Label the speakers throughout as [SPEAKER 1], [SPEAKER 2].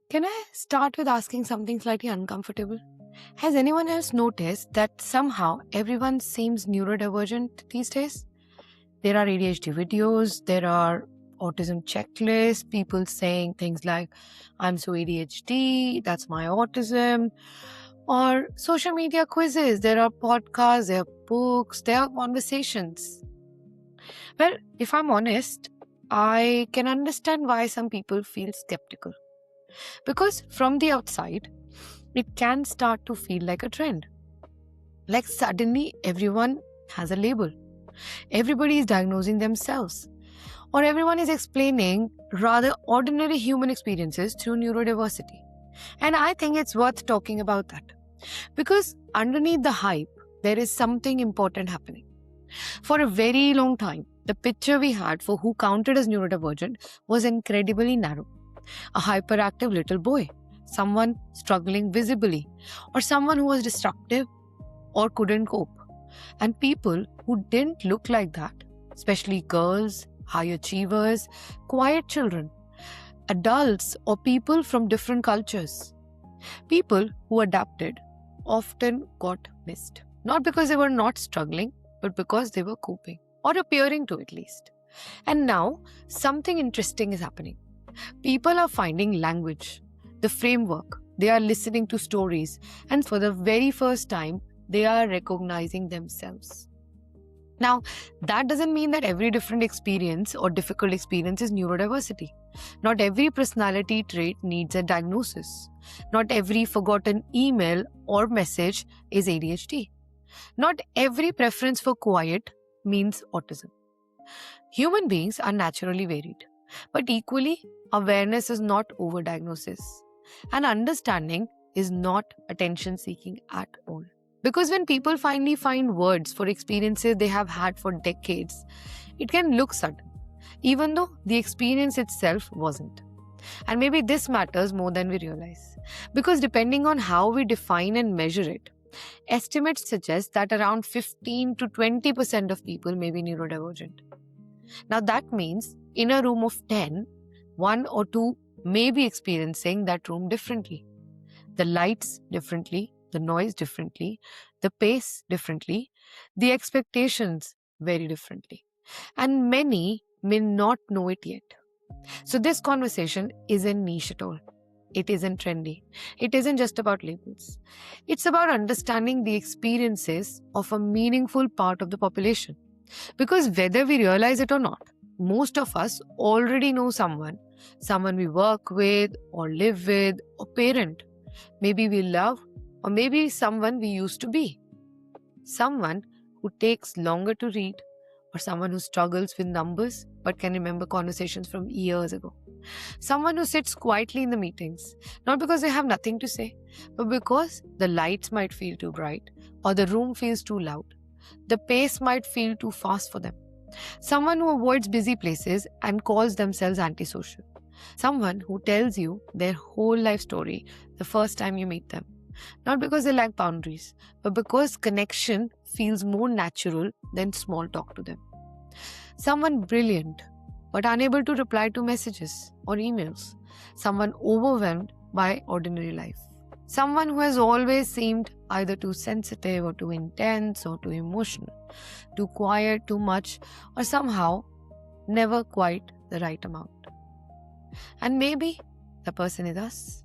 [SPEAKER 1] Can I start with asking something slightly uncomfortable? Has anyone else noticed that somehow everyone seems neurodivergent these days? There are ADHD videos, there are autism checklists, people saying things like, I'm so ADHD, that's my autism, or social media quizzes, there are podcasts, there are books, there are conversations. Well, if I'm honest, I can understand why some people feel skeptical. Because from the outside, it can start to feel like a trend. Like suddenly everyone has a label. Everybody is diagnosing themselves. Or everyone is explaining rather ordinary human experiences through neurodiversity. And I think it's worth talking about that. Because underneath the hype, there is something important happening. For a very long time, the picture we had for who counted as neurodivergent was incredibly narrow. A hyperactive little boy, someone struggling visibly, or someone who was disruptive or couldn't cope. And people who didn't look like that, especially girls, high achievers, quiet children, adults, or people from different cultures. People who adapted often got missed. Not because they were not struggling, but because they were coping, or appearing to at least. And now, something interesting is happening. People are finding language, the framework, they are listening to stories, and for the very first time, they are recognizing themselves. Now, that doesn't mean that every different experience or difficult experience is neurodiversity. Not every personality trait needs a diagnosis. Not every forgotten email or message is ADHD. Not every preference for quiet means autism. Human beings are naturally varied, but equally, awareness is not overdiagnosis, and understanding is not attention seeking at all. Because when people finally find words for experiences they have had for decades, it can look sudden, even though the experience itself wasn't. And maybe this matters more than we realize. Because depending on how we define and measure it, estimates suggest that around 15 to 20% of people may be neurodivergent. Now that means in a room of 10, one or two may be experiencing that room differently. The lights differently, the noise differently, the pace differently, the expectations very differently. And many may not know it yet. So this conversation isn't niche at all. It isn't trendy. It isn't just about labels. It's about understanding the experiences of a meaningful part of the population. Because whether we realize it or not, most of us already know someone we work with or live with or parent. Maybe we love, or maybe someone we used to be. Someone who takes longer to read, or someone who struggles with numbers but can remember conversations from years ago. Someone who sits quietly in the meetings, not because they have nothing to say, but because the lights might feel too bright or the room feels too loud. The pace might feel too fast for them. Someone who avoids busy places and calls themselves antisocial. Someone who tells you their whole life story the first time you meet them. Not because they lack boundaries, but because connection feels more natural than small talk to them. Someone brilliant, but unable to reply to messages or emails. Someone overwhelmed by ordinary life. Someone who has always seemed either too sensitive or too intense or too emotional, too quiet, too much, or somehow never quite the right amount. And maybe the person is us.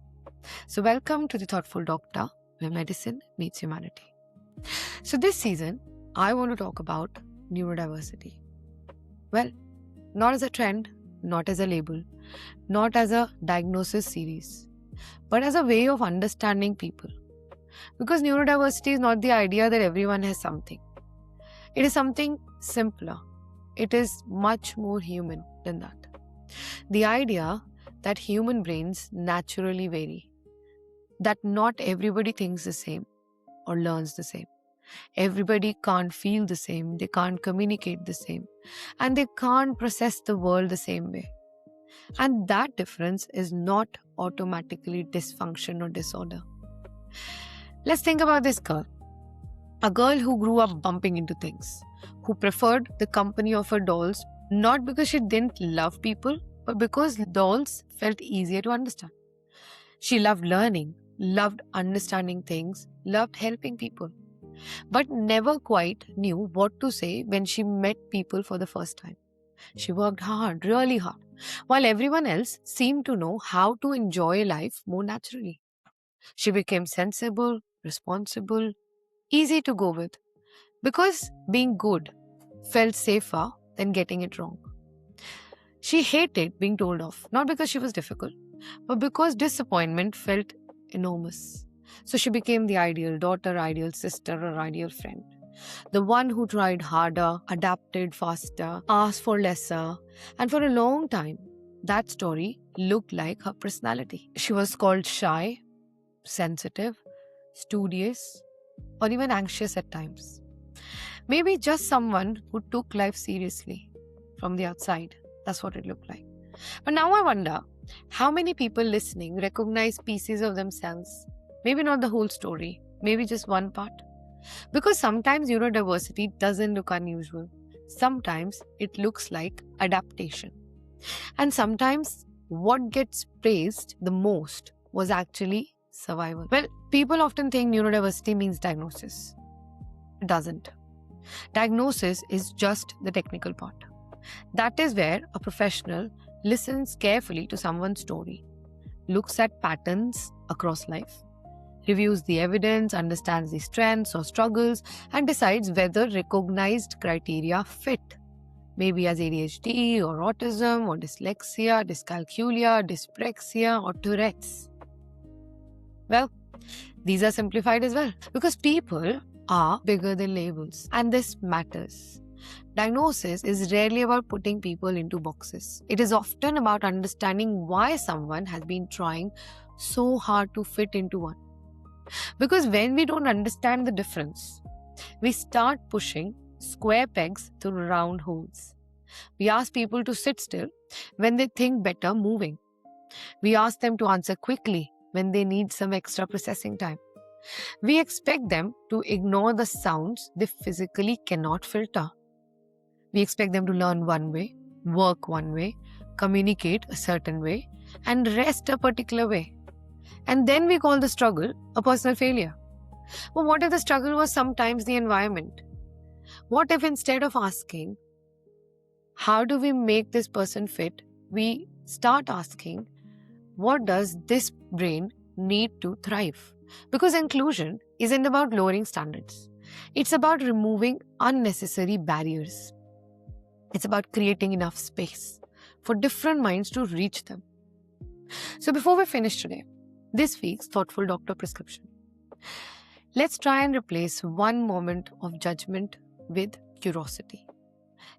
[SPEAKER 1] So welcome to the Thoughtful Doctor, where medicine meets humanity. So this season, I want to talk about neurodiversity. Well, not as a trend, not as a label, not as a diagnosis series, but as a way of understanding people. Because neurodiversity is not the idea that everyone has something. It is something simpler. It is much more human than that. The idea that human brains naturally vary, that not everybody thinks the same or learns the same. Everybody can't feel the same, they can't communicate the same, and they can't process the world the same way. And that difference is not automatically dysfunction or disorder. Let's think about this girl. A girl who grew up bumping into things, who preferred the company of her dolls, not because she didn't love people, but because dolls felt easier to understand. She loved learning, loved understanding things, loved helping people, but never quite knew what to say when she met people for the first time. She worked hard, really hard, while everyone else seemed to know how to enjoy life more naturally. She became sensible, responsible, easy to go with, because being good felt safer than getting it wrong. She hated being told off, not because she was difficult, but because disappointment felt enormous. So she became the ideal daughter, ideal sister, or ideal friend. The one who tried harder, adapted faster, asked for lesser, and for a long time, that story looked like her personality. She was called shy, sensitive, studious, or even anxious at times. Maybe just someone who took life seriously from the outside. That's what it looked like. But now I wonder how many people listening recognize pieces of themselves. Maybe not the whole story, maybe just one part. Because sometimes neurodiversity doesn't look unusual. Sometimes it looks like adaptation. And sometimes what gets praised the most was actually survival. Well, people often think neurodiversity means diagnosis. It doesn't. Diagnosis is just the technical part. That is where a professional listens carefully to someone's story, looks at patterns across life, reviews the evidence, understands the strengths or struggles, and decides whether recognized criteria fit. Maybe as ADHD or autism or dyslexia, dyscalculia, dyspraxia, or Tourette's. Well, these are simplified as well because people are bigger than labels, and this matters. Diagnosis is rarely about putting people into boxes. It is often about understanding why someone has been trying so hard to fit into one. Because when we don't understand the difference, we start pushing square pegs through round holes. We ask people to sit still when they think better moving. We ask them to answer quickly when they need some extra processing time. We expect them to ignore the sounds they physically cannot filter. We expect them to learn one way, work one way, communicate a certain way, and rest a particular way. And then we call the struggle a personal failure. But what if the struggle was sometimes the environment? What if instead of asking, how do we make this person fit, we start asking, what does this brain need to thrive? Because inclusion isn't about lowering standards. It's about removing unnecessary barriers. It's about creating enough space for different minds to reach them. So before we finish today, this week's Thoughtful Doctor prescription. Let's try and replace one moment of judgment with curiosity.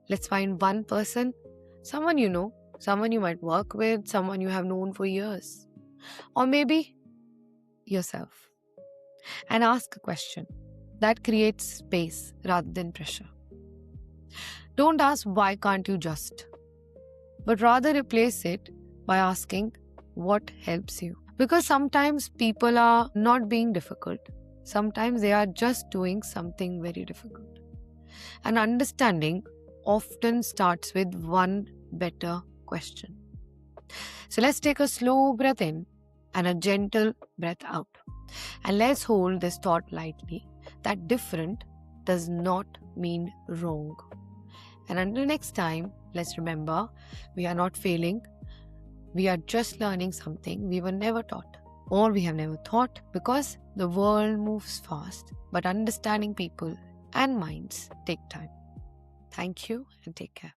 [SPEAKER 1] Let's find one person, someone you know, someone you might work with, someone you have known for years, or maybe yourself, and ask a question that creates space rather than pressure. Don't ask why can't you just, but rather replace it by asking what helps you. Because sometimes people are not being difficult. Sometimes they are just doing something very difficult. And understanding often starts with one better question. So let's take a slow breath in and a gentle breath out. And let's hold this thought lightly that different does not mean wrong. And until next time, let's remember, we are not failing. We are just learning something we were never taught, or we have never thought, because the world moves fast, but understanding people and minds take time. Thank you and take care.